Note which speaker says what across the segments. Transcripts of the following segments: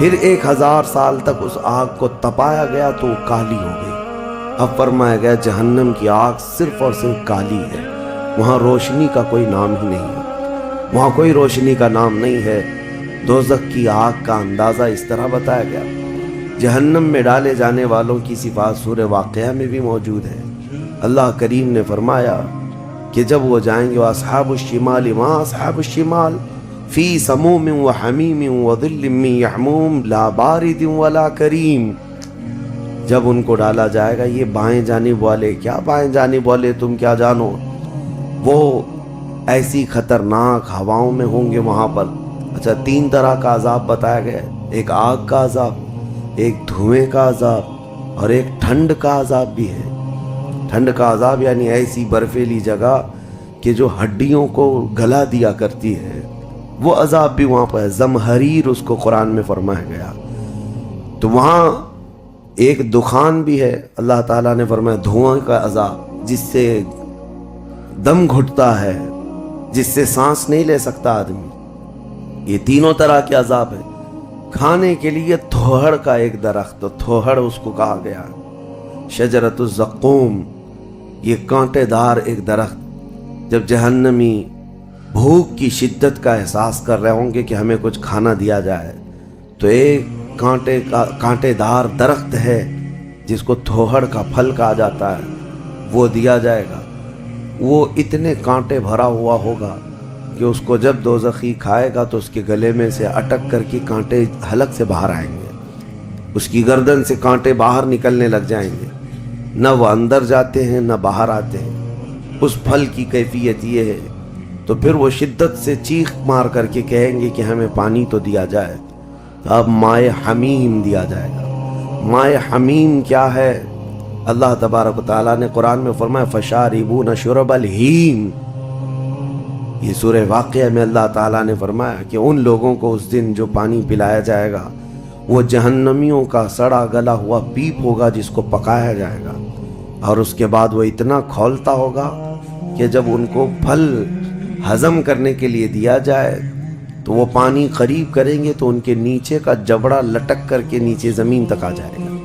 Speaker 1: پھر 1000 سال تک اس آگ کو تپایا گیا تو وہ کالی ہو گئی۔ اب فرمایا گیا جہنم کی آگ صرف اور صرف کالی ہے، وہاں روشنی کا کوئی نام ہی نہیں ہے، وہاں کوئی روشنی کا نام نہیں ہے۔ دوزخ کی آگ کا اندازہ اس طرح بتایا گیا۔ جہنم میں ڈالے جانے والوں کی صفات سورہ واقعہ میں بھی موجود ہے۔ اللہ کریم نے فرمایا کہ جب وہ جائیں گے اصحاب الشمال ما اصحاب الشمال فی سموم و حمیم و ظل من یحموم لا بارد ولا کریم۔ جب ان کو ڈالا جائے گا، یہ بائیں جانب والے، کیا بائیں جانب والے تم کیا جانو، وہ ایسی خطرناک ہواؤں میں ہوں گے وہاں پر۔ اچھا، 3 طرح کا عذاب بتایا گیا، ایک آگ کا عذاب، ایک دھوئیں کا عذاب اور ایک ٹھنڈ کا عذاب بھی ہے۔ ٹھنڈ کا عذاب یعنی ایسی برفیلی جگہ کہ جو ہڈیوں کو گلا دیا کرتی ہے، وہ عذاب بھی وہاں پر ہے۔ زمہریر اس کو قرآن میں فرمایا گیا۔ تو وہاں ایک دخان بھی ہے، اللہ تعالیٰ نے فرمایا دھواں کا عذاب، جس سے دم گھٹتا ہے، جس سے سانس نہیں لے سکتا آدمی۔ یہ تینوں طرح کے عذاب ہیں۔ کھانے کے لیے تھوہڑ کا ایک درخت، تھوہڑ اس کو کہا گیا، شجرۃ الزقوم، یہ کانٹے دار ایک درخت۔ جب جہنمی بھوک کی شدت کا احساس کر رہے ہوں گے کہ ہمیں کچھ کھانا دیا جائے، تو ایک کانٹے دار درخت ہے جس کو تھوہڑ کا پھل کہا جاتا ہے، وہ دیا جائے گا۔ وہ اتنے کانٹے بھرا ہوا ہوگا کہ اس کو جب دوزخی کھائے گا تو اس کے گلے میں سے اٹک کر کے کانٹے حلق سے باہر آئیں گے، اس کی گردن سے کانٹے باہر نکلنے لگ جائیں گے، نہ وہ اندر جاتے ہیں نہ باہر آتے ہیں۔ اس پھل کی کیفیت یہ ہے، تو پھر وہ شدت سے چیخ مار کر کے کہیں گے کہ ہمیں پانی تو دیا جائے۔ اب مائے حمیم دیا جائے گا۔ مائے حمیم کیا ہے؟ اللہ تبارک و تعالیٰ نے قرآن میں فرمایا فشاربون شرب الہیم۔ یہ سورہ واقعہ میں اللہ تعالیٰ نے فرمایا کہ ان لوگوں کو اس دن جو پانی پلایا جائے گا وہ جہنمیوں کا سڑا گلا ہوا پیپ ہوگا جس کو پکایا جائے گا، اور اس کے بعد وہ اتنا کھولتا ہوگا کہ جب ان کو پھل ہضم کرنے کے لیے دیا جائے تو وہ پانی قریب کریں گے تو ان کے نیچے کا جبڑا لٹک کر کے نیچے زمین تک آ جائے گا،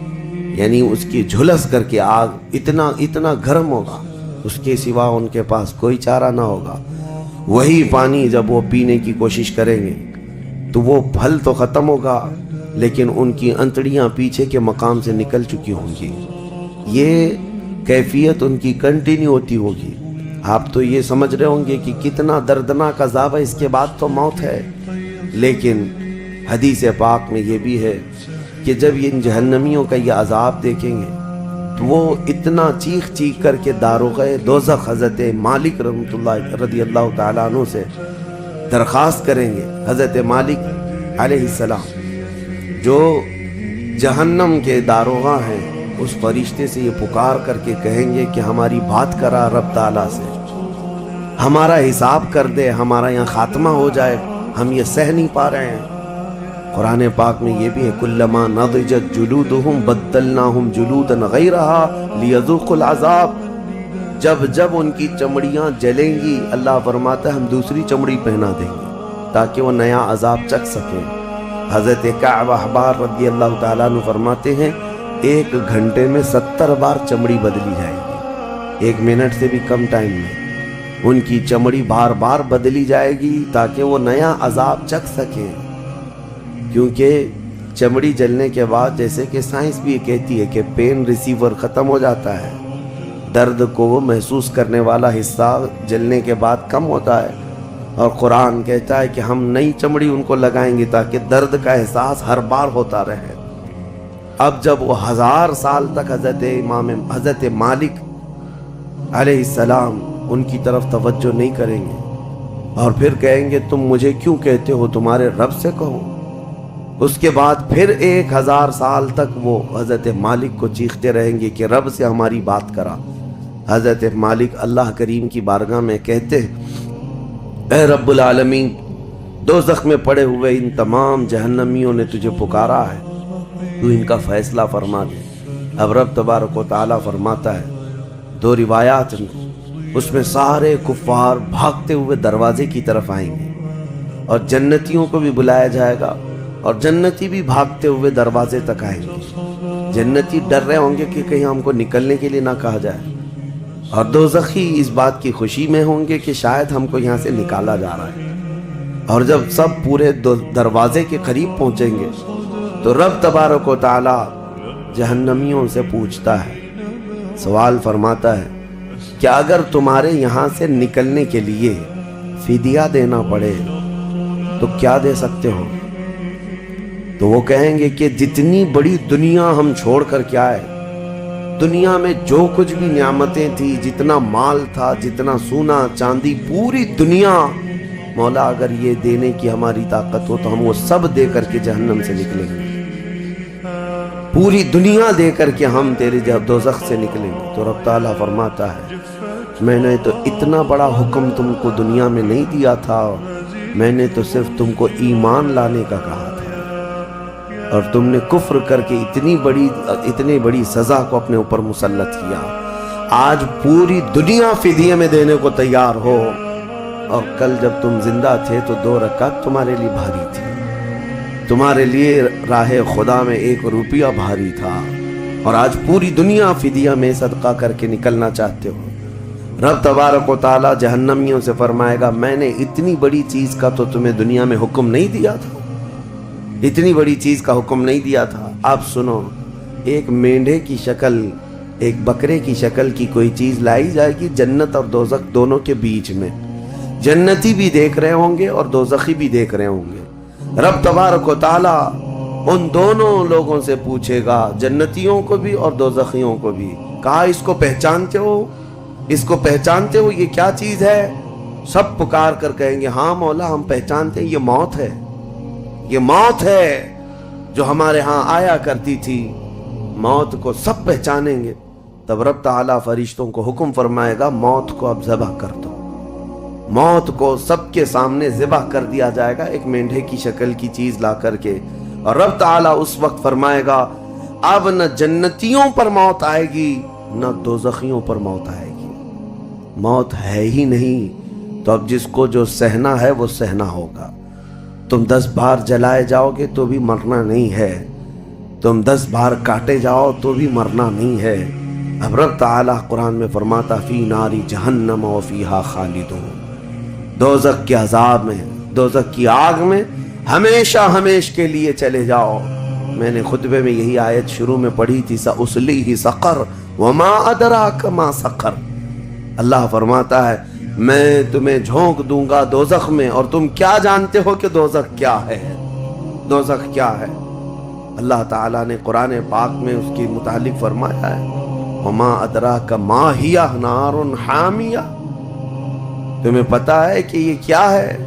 Speaker 1: یعنی اس کی جھلس کر کے آگ اتنا گرم ہوگا، اس کے سوا ان کے پاس کوئی چارہ نہ ہوگا۔ وہی پانی جب وہ پینے کی کوشش کریں گے تو وہ پھل تو ختم ہوگا لیکن ان کی انتڑیاں پیچھے کے مقام سے نکل چکی ہوں گی۔ یہ کیفیت ان کی کنٹینیو ہوتی ہوگی۔ آپ تو یہ سمجھ رہے ہوں گے کہ کتنا دردناک عذاب ہے، اس کے بعد تو موت ہے، لیکن حدیث پاک میں یہ بھی ہے کہ جب ان جہنمیوں کا یہ عذاب دیکھیں گے تو وہ اتنا چیخ کر کے داروغ دوزخ حضرت مالک رضی اللہ تعالیٰ عنہ سے درخواست کریں گے۔ حضرت مالک علیہ السلام جو جہنم کے داروغہ ہیں، اس فرشتے سے یہ پکار کر کے کہیں گے کہ ہماری بات کرا رب تعالیٰ سے، ہمارا حساب کر دے، ہمارا یہاں خاتمہ ہو جائے، ہم یہ سہ نہیں پا رہے ہیں۔ قرآن پاک میں یہ بھی ہے کلما نضجت جلودہم بدلناہم جلودا غیرہا لیذوقوا العذاب۔ جب ان کی چمڑیاں جلیں گی، اللہ فرماتا ہے ہم دوسری چمڑی پہنا دیں گے تاکہ وہ نیا عذاب چکھ سکیں۔ حضرت کعب احبار رضی اللہ تعالیٰ عنہ فرماتے ہیں 1 گھنٹے میں 70 بار چمڑی بدلی جائے گی، 1 منٹ سے بھی کم ٹائم میں ان کی چمڑی بار بار بدلی جائے گی تاکہ وہ نیا عذاب چکھ سکیں۔ کیونکہ چمڑی جلنے کے بعد جیسے کہ سائنس بھی کہتی ہے کہ پین ریسیور ختم ہو جاتا ہے، درد کو وہ محسوس کرنے والا حصہ جلنے کے بعد کم ہوتا ہے، اور قرآن کہتا ہے کہ ہم نئی چمڑی ان کو لگائیں گے تاکہ درد کا احساس ہر بار ہوتا رہے۔ اب جب وہ 1000 سال تک حضرت مالک علیہ السلام ان کی طرف توجہ نہیں کریں گے اور پھر کہیں گے تم مجھے کیوں کہتے ہو، تمہارے رب سے کہو، اس کے بعد پھر 1000 سال تک وہ حضرت مالک کو چیختے رہیں گے کہ رب سے ہماری بات کرا۔ حضرت مالک اللہ کریم کی بارگاہ میں کہتے ہیں اے رب العالمین، دوزخ میں پڑے ہوئے ان تمام جہنمیوں نے تجھے پکارا ہے، تو ان کا فیصلہ فرما دے۔ اب رب تبارک و تعالیٰ فرماتا ہے، 2 روایات ہیں، اس میں سارے کفار بھاگتے ہوئے دروازے کی طرف آئیں گے اور جنتیوں کو بھی بلایا جائے گا اور جنتی بھی بھاگتے ہوئے دروازے تک آئیں گے. جنتی ڈر رہے ہوں گے کہ کہیں ہم کو نکلنے کے لیے نہ کہا جائے، اور دوزخی اس بات کی خوشی میں ہوں گے کہ شاید ہم کو یہاں سے نکالا جا رہا ہے. اور جب سب پورے دروازے کے قریب پہنچیں گے تو رب تبارک و تعالی جہنمیوں سے پوچھتا ہے، سوال فرماتا ہے کہ اگر تمہارے یہاں سے نکلنے کے لیے فدیہ دینا پڑے تو کیا دے سکتے ہو؟ تو وہ کہیں گے کہ جتنی بڑی دنیا ہم چھوڑ کر کے آئے، دنیا میں جو کچھ بھی نعمتیں تھی، جتنا مال تھا، جتنا سونا چاندی، پوری دنیا، مولا اگر یہ دینے کی ہماری طاقت ہو تو ہم وہ سب دے کر کے جہنم سے نکلیں گے. پوری دنیا دے کر کے ہم تیرے جب دوزخ سے نکلیں گے. تو رب تعالیٰ فرماتا ہے میں نے تو اتنا بڑا حکم تم کو دنیا میں نہیں دیا تھا، میں نے تو صرف تم کو ایمان لانے کا کہا تھا، اور تم نے کفر کر کے اتنی بڑی سزا کو اپنے اوپر مسلط کیا. آج پوری دنیا فدیے میں دینے کو تیار ہو، اور کل جب تم زندہ تھے تو 2 رکعت تمہارے لیے بھاری تھی، تمہارے لیے راہ خدا میں 1 روپیہ بھاری تھا، اور آج پوری دنیا فدیہ میں صدقہ کر کے نکلنا چاہتے ہو. رب تبارک و تعالی جہنمیوں سے فرمائے گا میں نے اتنی بڑی چیز کا تو تمہیں دنیا میں حکم نہیں دیا تھا، اتنی بڑی چیز کا حکم نہیں دیا تھا. آپ سنو، ایک مینڈھے کی شکل، ایک بکرے کی شکل کی کوئی چیز لائی جائے گی جنت اور دوزخ دونوں کے بیچ میں، جنتی بھی دیکھ رہے ہوں گے اور دوزخی بھی دیکھ رہے ہوں گے. رب تبارک و تعالی ان دونوں لوگوں سے پوچھے گا، جنتیوں کو بھی اور دوزخیوں کو بھی، کہا اس کو پہچانتے ہو؟ اس کو پہچانتے ہو؟ یہ کیا چیز ہے؟ سب پکار کر کہیں گے ہاں مولا ہم پہچانتے ہیں، یہ موت ہے، یہ موت ہے جو ہمارے ہاں آیا کرتی تھی. موت کو سب پہچانیں گے. تب رب تعالیٰ فرشتوں کو حکم فرمائے گا موت کو اب ذبح کر دو. موت کو سب کے سامنے ذبح کر دیا جائے گا ایک مینڈھے کی شکل کی چیز لا کر کے، اور رب تعالیٰ اس وقت فرمائے گا اب نہ جنتیوں پر موت آئے گی نہ دوزخیوں پر موت آئے گی. موت ہے ہی نہیں، تو اب جس کو جو سہنا ہے وہ سہنا ہوگا. تم 10 بار جلائے جاؤ گے تو بھی مرنا نہیں ہے، تم 10 بار کاٹے جاؤ تو بھی مرنا نہیں ہے. اب رب تعالیٰ قرآن میں فرماتا فی ناری جہنم و فیہا خالدون، دوزخ کے عذاب میں، دوزخ کی آگ میں ہمیشہ ہمیش کے لیے چلے جاؤ. میں نے خطبے میں یہی آیت شروع میں پڑھی تھی، سأصلیہ سقر وما ادراک ما سقر. اللہ فرماتا ہے میں تمہیں جھونک دوں گا دوزخ میں، اور تم کیا جانتے ہو کہ دوزخ کیا ہے؟ دوزخ کیا ہے؟ اللہ تعالیٰ نے قرآن پاک میں اس کے متعلق فرمایا ہے وما ادراک ما ہی نار حامیہ. تمہیں پتا ہے کہ یہ کیا ہے؟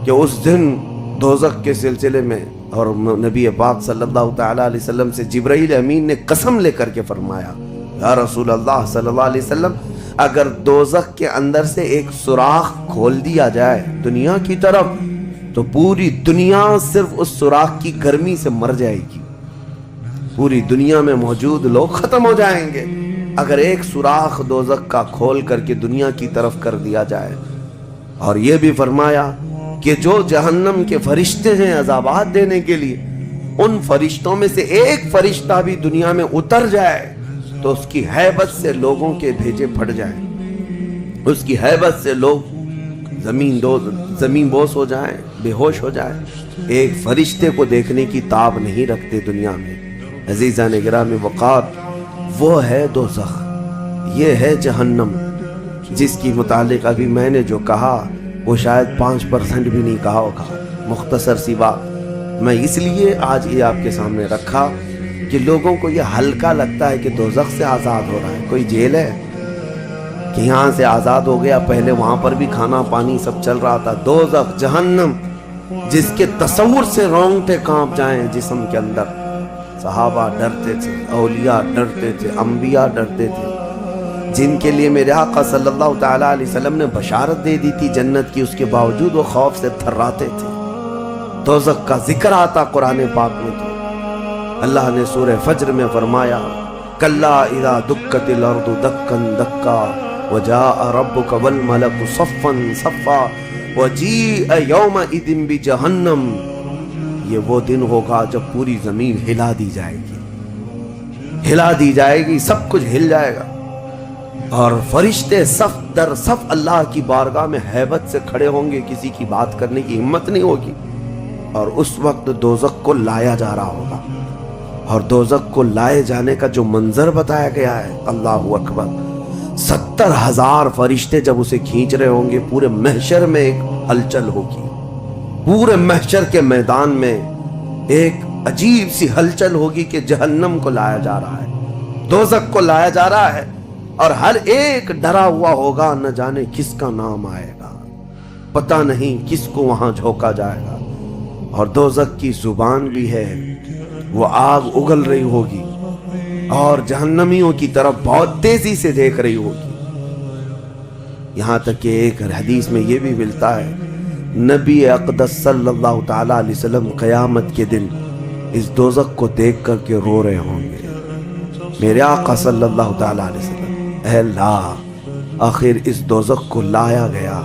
Speaker 1: کہ اس دن دوزخ کے سلسلے میں، اور نبی پاک صلی اللہ تعالیٰ علیہ وسلم سے جبرائیل امین نے قسم لے کر کے فرمایا یا رسول اللہ صلی اللہ علیہ وسلم اگر دوزخ کے اندر سے ایک سوراخ کھول دیا جائے دنیا کی طرف تو پوری دنیا صرف اس سوراخ کی گرمی سے مر جائے گی، پوری دنیا میں موجود لوگ ختم ہو جائیں گے اگر ایک سوراخ دوزخ کا کھول کر کے دنیا کی طرف کر دیا جائے. اور یہ بھی فرمایا کہ جو جہنم کے فرشتے ہیں عذابات دینے کے لیے، ان فرشتوں میں سے ایک فرشتہ بھی دنیا میں اتر جائے تو اس کی ہیبت سے لوگوں کے بھیجے پھٹ جائیں، اس کی ہیبت سے لوگ زمین بوس ہو جائیں، بے ہوش ہو جائیں. ایک فرشتے کو دیکھنے کی تاب نہیں رکھتے دنیا میں. عزیزان گرامی وقار، وہ ہے دوزخ، یہ ہے جہنم، جس کی متعلق ابھی میں نے جو کہا وہ شاید 5% بھی نہیں کہا ہوگا. مختصر سی بات میں اس لیے آج یہ آپ کے سامنے رکھا کہ لوگوں کو یہ ہلکا لگتا ہے کہ دوزخ سے آزاد ہو رہا ہے. کوئی جیل ہے کہ یہاں سے آزاد ہو گیا؟ پہلے وہاں پر بھی کھانا پانی سب چل رہا تھا. دوزخ، جہنم، جس کے تصور سے رونگٹے کانپ جائیں جسم کے اندر. صحابہ ڈرتے تھے، اولیاء ڈرتے تھے، انبیاء ڈرتے تھے، جن کے لیے میرے آقا صلی اللہ تعالیٰ علیہ وسلم نے بشارت دے دی تھی جنت کی، اس کے باوجود وہ خوف سے تھراتے تھے. دوزخ کا ذکر آتا قرآن پاک میں تو اللہ نے سورہ فجر میں فرمایا کلا اذا دکت الارض دکا دکا وجاء ربک والملک صفا صفا وجیء یومئذ بجہنم. یہ وہ دن ہوگا جب پوری زمین ہلا دی جائے گی، ہلا دی جائے گی، سب کچھ ہل جائے گا، اور فرشتے صف در صف اللہ کی بارگاہ میں ہیبت سے کھڑے ہوں گے، کسی کی بات کرنے کی ہمت نہیں ہوگی، اور اس وقت دوزخ کو لایا جا رہا ہوگا، اور دوزخ کو لائے جانے کا جو منظر بتایا گیا ہے، اللہ اکبر، 70,000 فرشتے جب اسے کھینچ رہے ہوں گے، پورے محشر میں ایک ہلچل ہوگی، پورے محشر کے میدان میں ایک عجیب سی ہلچل ہوگی کہ جہنم کو لایا جا رہا ہے، دوزخ کو لایا جا رہا ہے، اور ہر ایک ڈرا ہوا ہوگا، نہ جانے کس کا نام آئے گا، پتہ نہیں کس کو وہاں جھونکا جائے گا، اور دوزخ کی زبان بھی ہے، وہ آگ اگل رہی ہوگی اور جہنمیوں کی طرف بہت تیزی سے دیکھ رہی ہوگی، یہاں تک کہ ایک حدیث میں یہ بھی ملتا ہے، نبی اقدس صلی اللہ تعالیٰ علیہ وسلم قیامت کے دن اس دوزخ کو دیکھ کر کے رو رہے ہوں گے، میرے آقا صلی اللہ تعالیٰ علیہ وسلم، اے اللہ، آخر اس دوزخ کو لایا گیا،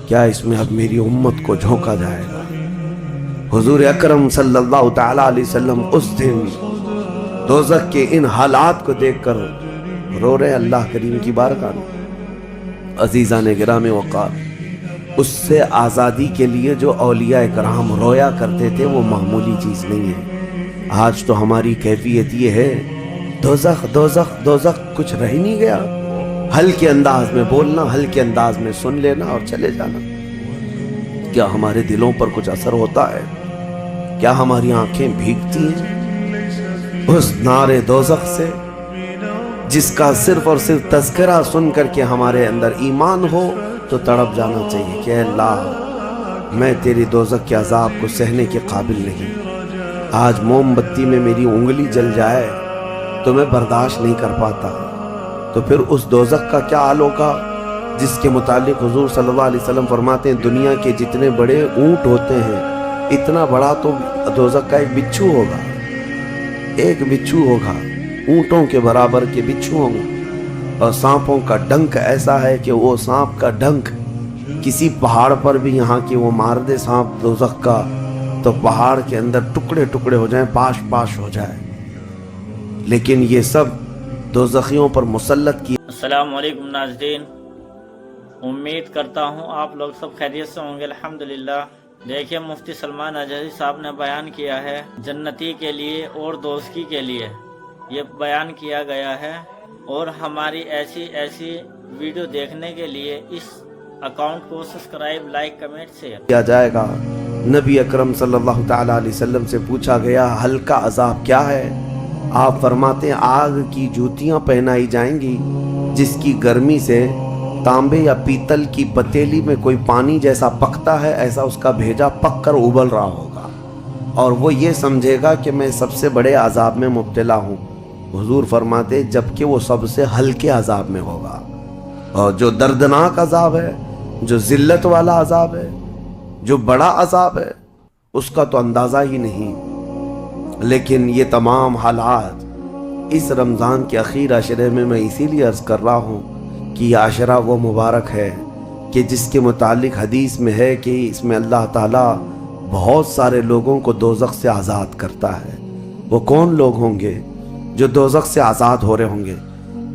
Speaker 1: کیا اس میں اب میری امت کو جھونکا جائے گا؟ حضور اکرم صلی اللہ تعالیٰ علیہ وسلم اس دن دوزخ کے ان حالات کو دیکھ کر رو رہے اللہ کریم کی بارگاہ میں۔ عزیزان گرامی وقار، اس سے آزادی کے لیے جو اولیاء کرام رویا کرتے تھے وہ معمولی چیز نہیں ہے۔ آج تو ہماری کیفیت یہ ہے، دوزخ دوزخ دوزخ، کچھ رہ نہیں گیا، ہلکے انداز میں بولنا، ہلکے انداز میں سن لینا اور چلے جانا۔ کیا ہمارے دلوں پر کچھ اثر ہوتا ہے؟ کیا ہماری آنکھیں بھیگتی ہیں اس نعرے دوزخ سے جس کا صرف اور صرف تذکرہ سن کر کے ہمارے اندر ایمان ہو تو تڑپ جانا چاہیے کہ اے اللہ، میں تیری دوزخ کے عذاب کو سہنے کے قابل نہیں، آج موم بتی میں میری انگلی جل جائے تو میں برداشت نہیں کر پاتا، تو پھر اس دوزخ کا کیا حال ہوگا جس کے متعلق حضور صلی اللہ علیہ وسلم فرماتے ہیں دنیا کے جتنے بڑے اونٹ ہوتے ہیں اتنا بڑا تو دوزخ کا ایک بچھو ہوگا، ایک بچھو ہوگا، اونٹوں کے برابر کے بچھو ہوں گے، اور سانپوں کا ڈنک ایسا ہے کہ وہ سانپ کا ڈنک کسی پہاڑ پر بھی یہاں کی وہ مار دے سانپ دوزخ کا تو پہاڑ کے اندر ٹکڑے ٹکڑے ہو جائیں، پاش پاش ہو جائے، لیکن یہ سب دوزخیوں پر مسلط کیا۔
Speaker 2: السلام علیکم ناظرین، امید کرتا ہوں آپ لوگ سب خیریت سے ہوں گے، الحمدللہ۔ دیکھیے مفتی سلمان اجہری صاحب نے بیان کیا ہے جنتی کے لیے اور دوزخی کے لیے، یہ بیان کیا گیا ہے، اور ہماری ایسی ویڈیو دیکھنے کے لیے اس اکاؤنٹ کو سبسکرائب، لائک، کمنٹ شیئر
Speaker 1: کیا جائے گا۔ نبی اکرم صلی اللہ تعالیٰ علیہ وسلم سے پوچھا گیا ہلکا عذاب کیا ہے؟ آپ فرماتے ہیں آگ کی جوتیاں پہنائی جائیں گی جس کی گرمی سے تانبے یا پیتل کی پتیلی میں کوئی پانی جیسا پکتا ہے، ایسا اس کا بھیجا پک کر ابل رہا ہوگا، اور وہ یہ سمجھے گا کہ میں سب سے بڑے عذاب میں مبتلا ہوں۔ حضور فرماتے جبکہ وہ سب سے ہلکے عذاب میں ہوگا، اور جو دردناک عذاب ہے، جو ذلت والا عذاب ہے، جو بڑا عذاب ہے، اس کا تو اندازہ ہی نہیں۔ لیکن یہ تمام حالات اس رمضان کے اخیر عشرے میں اسی لیے عرض کر رہا ہوں کہ یہ عشرہ وہ مبارک ہے کہ جس کے متعلق حدیث میں ہے کہ اس میں اللہ تعالیٰ بہت سارے لوگوں کو دوزخ سے آزاد کرتا ہے۔ وہ کون لوگ ہوں گے جو دوزخ سے آزاد ہو رہے ہوں گے؟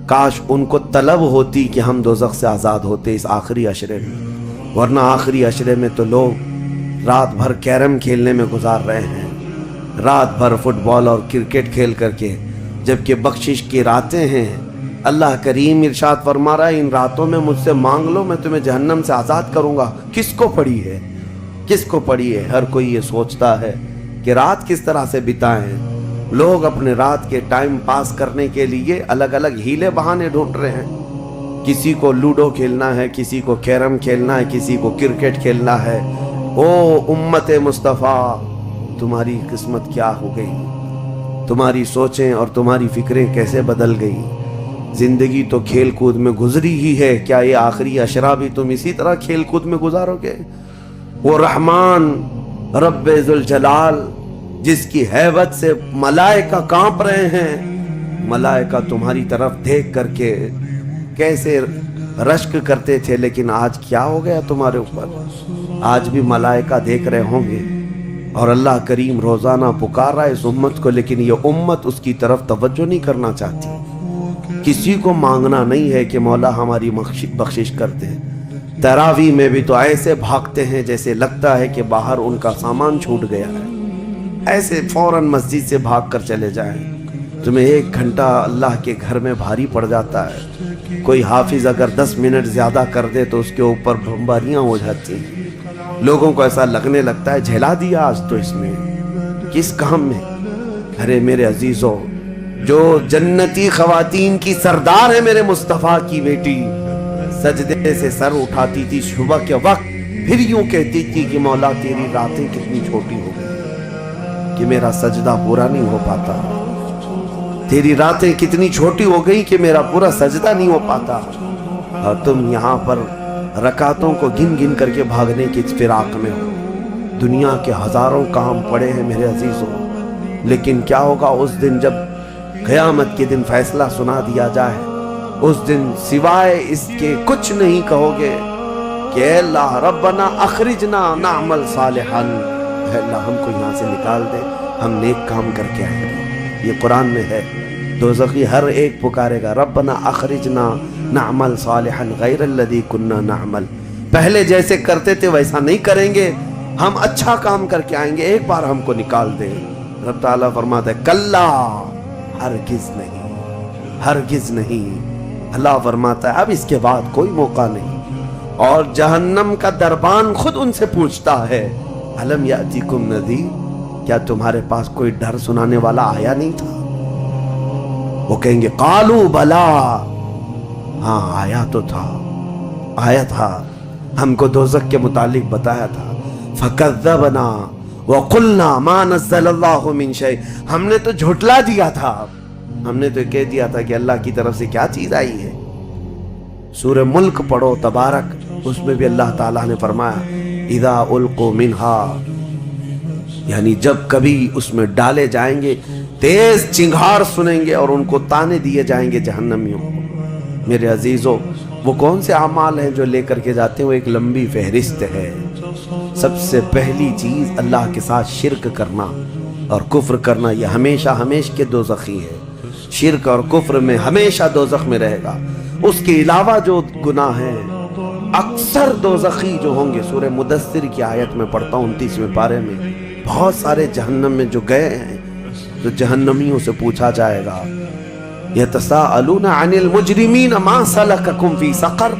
Speaker 1: کاش ان کو طلب ہوتی کہ ہم دوزخ سے آزاد ہوتے اس آخری عشرے میں، ورنہ آخری عشرے میں تو لوگ رات بھر کیرم کھیلنے میں گزار رہے ہیں، رات بھر فٹ بال اور کرکٹ کھیل کر کے، جبکہ بخشش کی راتیں ہیں۔ اللہ کریم ارشاد فرما رہا ہے ان راتوں میں مجھ سے مانگ لو، میں تمہیں جہنم سے آزاد کروں گا۔ کس کو پڑی ہے؟ کس کو پڑی ہے؟ ہر کوئی یہ سوچتا ہے کہ رات کس طرح سے بتائیں۔ لوگ اپنے رات کے ٹائم پاس کرنے کے لیے الگ الگ ہیلے بہانے ڈھونڈ رہے ہیں، کسی کو لوڈو کھیلنا ہے، کسی کو کیرم کھیلنا ہے، کسی کو کرکٹ کھیلنا ہے۔ او امت مصطفیٰ، تمہاری قسمت کیا ہو گئی؟ تمہاری سوچیں اور تمہاری فکریں کیسے بدل گئی؟ زندگی تو کھیل کود میں گزری ہی ہے، کیا یہ آخری عشرہ بھی تم اسی طرح کھیل کود میں گزارو گے؟ وہ رحمان رب ذوالجلال جس کی ہیبت سے ملائکہ کانپ رہے ہیں، ملائکہ تمہاری طرف دیکھ کر کے کیسے رشک کرتے تھے، لیکن آج کیا ہو گیا تمہارے اوپر؟ آج بھی ملائکہ دیکھ رہے ہوں گے، اور اللہ کریم روزانہ پکار رہا ہے اس امت کو، لیکن یہ امت اس کی طرف توجہ نہیں کرنا چاہتی۔ کسی کو مانگنا نہیں ہے کہ مولا ہماری بخشش کر دے۔ تراویح میں بھی تو ایسے بھاگتے ہیں جیسے لگتا ہے کہ باہر ان کا سامان چھوٹ گیا ہے، ایسے فوراً مسجد سے بھاگ کر چلے جائیں۔ تمہیں 1 گھنٹہ اللہ کے گھر میں بھاری پڑ جاتا ہے، کوئی حافظ اگر 10 منٹ زیادہ کر دے تو اس کے اوپر بمباریاں ہو جاتی ہیں، لوگوں کو ایسا لگنے لگتا ہے جھیلا دیا آج تو اس میں، کس کام میں۔ ارے میرے عزیزوں، جو جنتی خواتین کی سردار ہے میرے مصطفیٰ کی بیٹی، سجدے سے سر اٹھاتی تھی صبح کے وقت، پھر یوں کہتی تھی کہ مولا تیری راتیں کتنی چھوٹی ہو گئی کہ میرا سجدہ پورا نہیں ہو پاتا، تیری راتیں کتنی چھوٹی ہو گئی کہ میرا پورا سجدہ نہیں ہو پاتا، اور تم یہاں پر رکعتوں کو گن گن کر کے بھاگنے کی فراق میں ہو۔ دنیا کے ہزاروں کام پڑے ہیں میرے عزیزوں، لیکن کیا ہوگا اس دن جب قیامت کے دن فیصلہ سنا دیا جائے؟ اس دن سوائے اس کے کچھ نہیں کہو گے کہ اے اللہ ربنا اخرجنا نعمل صالحا، اے اللہ ہم کو یہاں سے نکال دے، ہم نیک کام کر کے آئیں گے۔ یہ قرآن میں ہے، دوزخی ہر ایک پکارے گا ربنا اخرجنا نعمل صالحا غیر الذی کننا نعمل، پہلے جیسے کرتے تھے ویسا نہیں کریں گے، ہم اچھا کام کر کے آئیں گے، ایک بار ہم کو نکال دیں۔ رب تعالیٰ فرماتا ہے کلا، ہرگز نہیں، ہرگز نہیں۔ اللہ فرماتا ہے اب اس کے بعد کوئی موقع نہیں، اور جہنم کا دربان خود ان سے پوچھتا ہے الم یاتیکم نذیر، کیا تمہارے پاس کوئی ڈر سنانے والا آیا نہیں تھا؟ وہ کہیں گے قالوا بلا، ہاں آیا تو تھا، آیا تھا، ہم کو دوزخ کے متعلق بتایا تھا۔ فکذبنا وقلنا ما نزل اللہ من شیء، ہم نے تو جھٹلا دیا تھا، ہم نے تو کہہ دیا تھا کہ اللہ کی طرف سے کیا چیز آئی ہے۔ سورہ ملک پڑھو تبارک، اس میں بھی اللہ تعالیٰ نے فرمایا اذا القوا منہا، یعنی جب کبھی اس میں ڈالے جائیں گے تیز چنگھاڑ سنیں گے اور ان کو تانے دیے جائیں گے جہنمیوں کو۔ میرے عزیزوں، وہ کون سے اعمال ہیں جو لے کر کے جاتے ہیں؟ وہ ایک لمبی فہرست ہے۔ سب سے پہلی چیز اللہ کے ساتھ شرک کرنا اور کفر کرنا، یہ ہمیشہ ہمیشہ کے دوزخی ہے، شرک اور کفر میں ہمیشہ دوزخ میں رہے گا۔ اس کے علاوہ جو گناہ ہیں اکثر دوزخی جو ہوں گے، سورہ مدثر کی آیت میں پڑھتا ہوں 29ویں پارے میں، بہت سارے جہنم میں جو گئے ہیں تو جہنمیوں سے پوچھا جائے گا یتساءلون عن المجرمین ما سلککم فی سقر،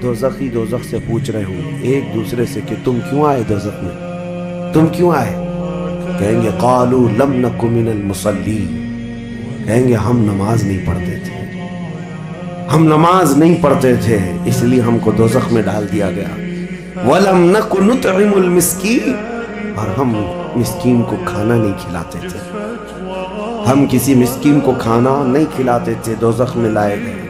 Speaker 1: دوزخی دوزخ سے پوچھ رہے ہوں ایک دوسرے سے کہ تم کیوں آئے دوزخ میں، تم کیوں آئے؟ کہیں گے قالوا لم نک من المصلین، کہیں گے ہم نماز نہیں پڑھتے تھے، ہم نماز نہیں پڑھتے تھے اس لیے ہم کو دوزخ میں ڈال دیا گیا۔ وَلَمْ نَكُ نُطْعِمُ الْمِسْكِينَ، اور ہم مسکین کو کھانا نہیں کھلاتے تھے، ہم کسی مسکین کو کھانا نہیں کھلاتے تھے، دوزخ میں لائے گئے۔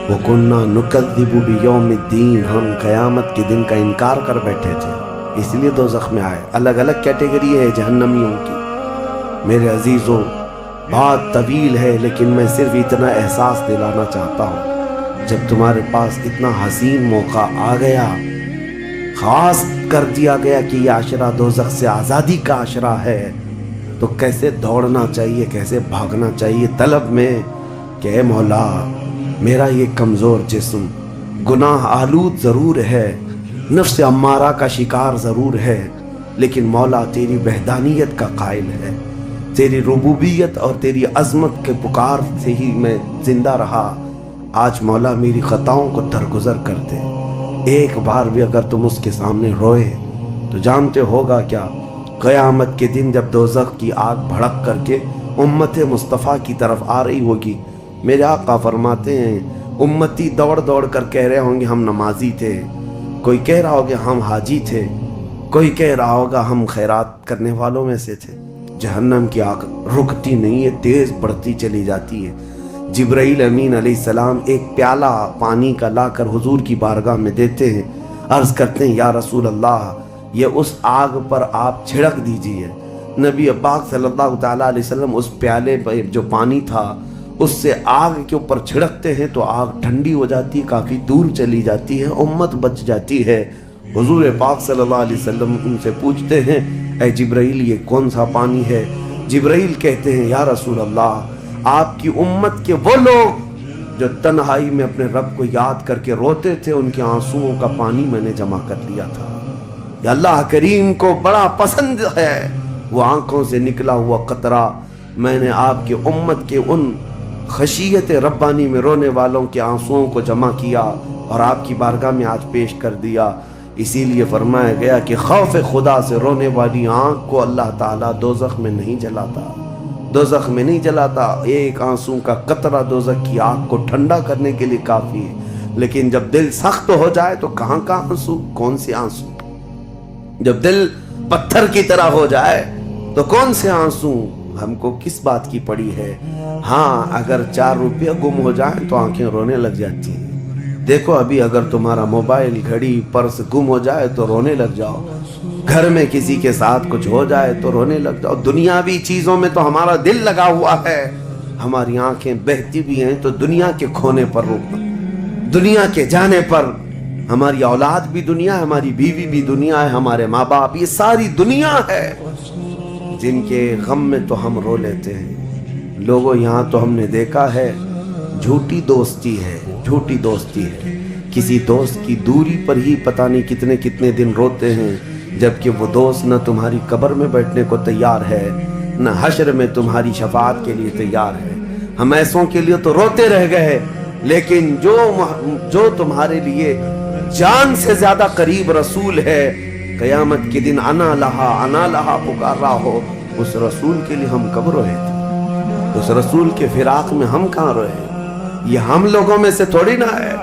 Speaker 1: وَكُنَّا نُكَذِّبُ بِيَوْمِ الدِّينِ، ہم قیامت کے دن کا انکار کر بیٹھے تھے اس لیے دوزخ میں آئے۔ الگ الگ کیٹیگری ہے جہنمیوں کی۔ میرے عزیزوں، بات طویل ہے لیکن میں صرف اتنا احساس دلانا چاہتا ہوں، جب تمہارے پاس اتنا حسین موقع آ گیا، خاص کر دیا گیا کہ یہ عشرہ دوزخ سے آزادی کا عشرہ ہے، تو کیسے دوڑنا چاہیے، کیسے بھاگنا چاہیے طلب میں کہ اے مولا میرا یہ کمزور جسم گناہ آلود ضرور ہے، نفس امارہ کا شکار ضرور ہے، لیکن مولا تیری وحدانیت کا قائل ہے، تیری ربوبیت اور تیری عظمت کے پکار سے ہی میں زندہ رہا۔ آج مولا میری خطاؤں کو درگزر کر دے۔ ایک بار بھی اگر تم اس کے سامنے روئے تو جانتے ہوگا کیا، قیامت کے دن جب دوزخ کی آگ بھڑک کر کے امت مصطفیٰ کی طرف آ رہی ہوگی، میرے آقا فرماتے ہیں امتی دوڑ دوڑ کر کہہ رہے ہوں گے ہم نمازی تھے، کوئی کہہ رہا ہوگا ہم حاجی تھے، کوئی کہہ رہا ہوگا ہم خیرات کرنے والوں میں سے تھے۔ جہنم کی آگ رکتی نہیں ہے، تیز بڑھتی چلی جاتی ہے۔ جبرائیل امین علیہ السلام ایک پیالہ پانی کا لا کر حضور کی بارگاہ میں دیتے ہیں، عرض کرتے ہیں یا رسول اللہ یہ اس آگ پر آپ چھڑک دیجئے۔ نبی پاک صلی اللہ تعالیٰ علیہ وسلم اس پیالے پر جو پانی تھا اس سے آگ کے اوپر چھڑکتے ہیں تو آگ ٹھنڈی ہو جاتی ہے، کافی دور چلی جاتی ہے، امت بچ جاتی ہے۔ حضور پاک صلی اللہ علیہ وسلم ان سے پوچھتے ہیں اے جبرائیل یہ کون سا پانی ہے؟ جبرائیل کہتے ہیں یا رسول اللہ آپ کی امت کے وہ لوگ جو تنہائی میں اپنے رب کو یاد کر کے روتے تھے ان کے آنسوؤں کا پانی میں نے جمع کر لیا تھا۔ یا اللہ کریم کو بڑا پسند ہے وہ آنکھوں سے نکلا ہوا قطرہ میں نے آپ کی امت کے ان خشیت ربانی میں رونے والوں کے آنسوؤں کو جمع کیا اور آپ کی بارگاہ میں آج پیش کر دیا۔ اسی لیے فرمایا گیا کہ خوف خدا سے رونے والی آنکھ کو اللہ تعالیٰ دوزخ میں نہیں جلاتا، دوزخ میں نہیں جلاتا۔ ایک آنسو کا قطرہ دوزخ کی آنکھ کو ٹھنڈا کرنے کے لیے کافی ہے، لیکن جب دل سخت ہو جائے تو کہاں کا آنسو، کون سے آنسو؟ جب دل پتھر کی طرح ہو جائے تو کون سے آنسو؟ ہم کو کس بات کی پڑی ہے؟ ہاں اگر 4 روپیہ گم ہو جائیں تو آنکھیں رونے لگ جاتی ہیں۔ دیکھو ابھی اگر تمہارا موبائل، گھڑی، پرس گم ہو جائے تو رونے لگ جاؤ، گھر میں کسی کے ساتھ کچھ ہو جائے تو رونے لگ جاؤ۔ دنیاوی چیزوں میں تو ہمارا دل لگا ہوا ہے، ہماری آنکھیں بہتی بھی ہیں تو دنیا کے کھونے پر رونا، دنیا کے جانے پر۔ ہماری اولاد بھی دنیا ہے، ہماری بیوی بھی دنیا ہے، ہمارے ماں باپ، یہ ساری دنیا ہے جن کے غم میں تو ہم رو لیتے ہیں۔ لوگوں یہاں تو ہم نے دیکھا ہے جھوٹی دوستی ہے، جھوٹی دوستی ہے۔ کسی دوست کی دوری پر ہی پتہ نہیں کتنے کتنے دن روتے ہیں، جبکہ وہ دوست نہ تمہاری قبر میں بیٹھنے کو تیار ہے نہ حشر میں تمہاری شفاعت کے لیے تیار ہے۔ ہم ایسوں کے لیے تو روتے رہ گئے، لیکن جو تمہارے لیے جان سے زیادہ قریب رسول ہے، قیامت کے دن انا لہا پکار رہا ہو، اس رسول کے لیے ہم کب روئے تھے؟ اس رسول کے فراق میں ہم کہاں روئے؟ یہ ہم لوگوں میں سے تھوڑی نہ ہے،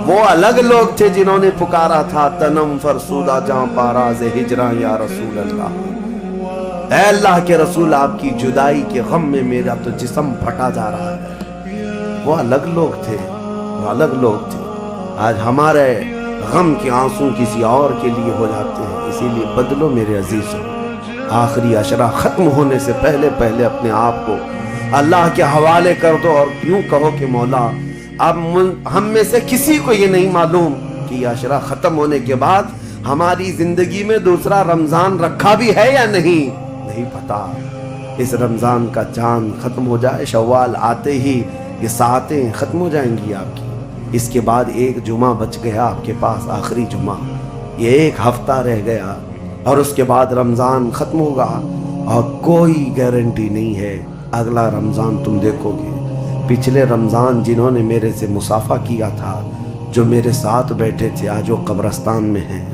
Speaker 1: وہ الگ لوگ تھے جنہوں نے پکارا تھا تنم فرسودہ جاں پاراز ہجراں یا رسول اللہ، اے اللہ کے رسول آپ کی جدائی کے غم میں میرا تو جسم پھٹا جا رہا ہے۔ وہ الگ لوگ تھے، وہ الگ لوگ تھے۔ آج ہمارے غم کے آنسو کسی اور کے لیے ہو جاتے ہیں، اسی لیے بدلو میرے عزیزوں، آخری عشرہ ختم ہونے سے پہلے پہلے اپنے آپ کو اللہ کے حوالے کر دو اور یوں کہو کہ مولا اب ہم میں سے کسی کو یہ نہیں معلوم کہ یہ عشرہ ختم ہونے کے بعد ہماری زندگی میں دوسرا رمضان رکھا بھی ہے یا نہیں پتا۔ اس رمضان کا چاند ختم ہو جائے، شوال آتے ہی یہ ساعتیں ختم ہو جائیں گی آپ کی، اس کے بعد ایک جمعہ بچ گیا آپ کے پاس، آخری جمعہ، یہ ایک ہفتہ رہ گیا اور اس کے بعد رمضان ختم ہوگا اور کوئی گارنٹی نہیں ہے اگلا رمضان تم دیکھو گے۔ پچھلے رمضان جنہوں نے میرے سے مصافحہ کیا تھا، جو میرے ساتھ بیٹھے تھے، آج وہ قبرستان میں ہیں،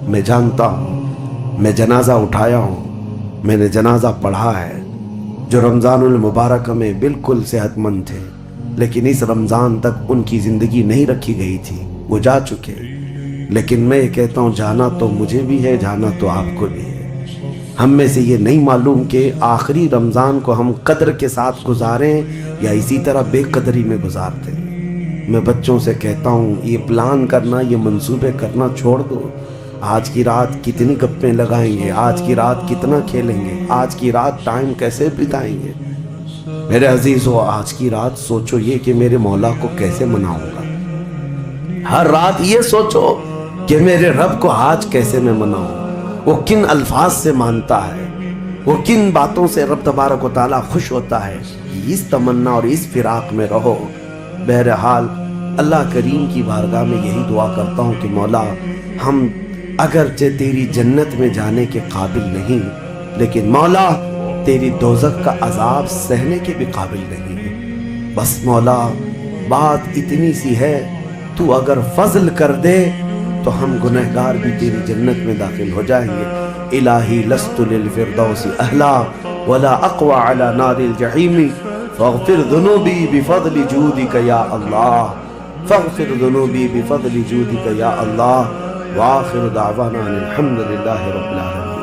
Speaker 1: میں جانتا ہوں، میں جنازہ اٹھایا ہوں، میں نے جنازہ پڑھا ہے، جو رمضان المبارک میں بالکل صحت مند تھے، لیکن اس رمضان تک ان کی زندگی نہیں رکھی گئی تھی، وہ جا چکے۔ لیکن میں یہ کہتا ہوں جانا تو مجھے بھی ہے، جانا تو آپ کو بھی ہے۔ ہم میں سے یہ نہیں معلوم کہ آخری رمضان کو ہم قدر کے ساتھ گزاریں یا اسی طرح بے قدری میں گزارتے ہیں۔ میں بچوں سے کہتا ہوں یہ پلان کرنا، یہ منصوبے کرنا چھوڑ دو۔ آج کی رات کتنی گپیں لگائیں گے، آج کی رات کتنا کھیلیں گے، آج کی رات ٹائم کیسے بتائیں گے۔ میرے عزیزو آج کی رات سوچو یہ کہ میرے مولا کو کیسے مناؤں گا۔ ہر رات یہ سوچو کہ میرے رب کو آج کیسے میں مناؤں، وہ کن الفاظ سے مانتا ہے، وہ کن باتوں سے رب تبارک و تعالیٰ خوش ہوتا ہے۔ اس تمنا اور اس فراق میں رہو۔ بہرحال اللہ کریم کی بارگاہ میں یہی دعا کرتا ہوں کہ مولا ہم اگرچہ تیری جنت میں جانے کے قابل نہیں، لیکن مولا تیری دوزخ کا عذاب سہنے کے بھی قابل نہیں۔ بس مولا بات اتنی سی ہے، تو اگر فضل کر دے تو ہم گنہگار بھی تیری جنت میں داخل ہو جائیں گے۔ الہی لست للفردوس اہلا ولا اقوى على نار الجحیم فاغفر ذنوبی بفضل جودک یا اللہ، فاغفر ذنوبی بفضل جودک یا اللہ، وآخر دعوانا الحمد للہ رب العالمین۔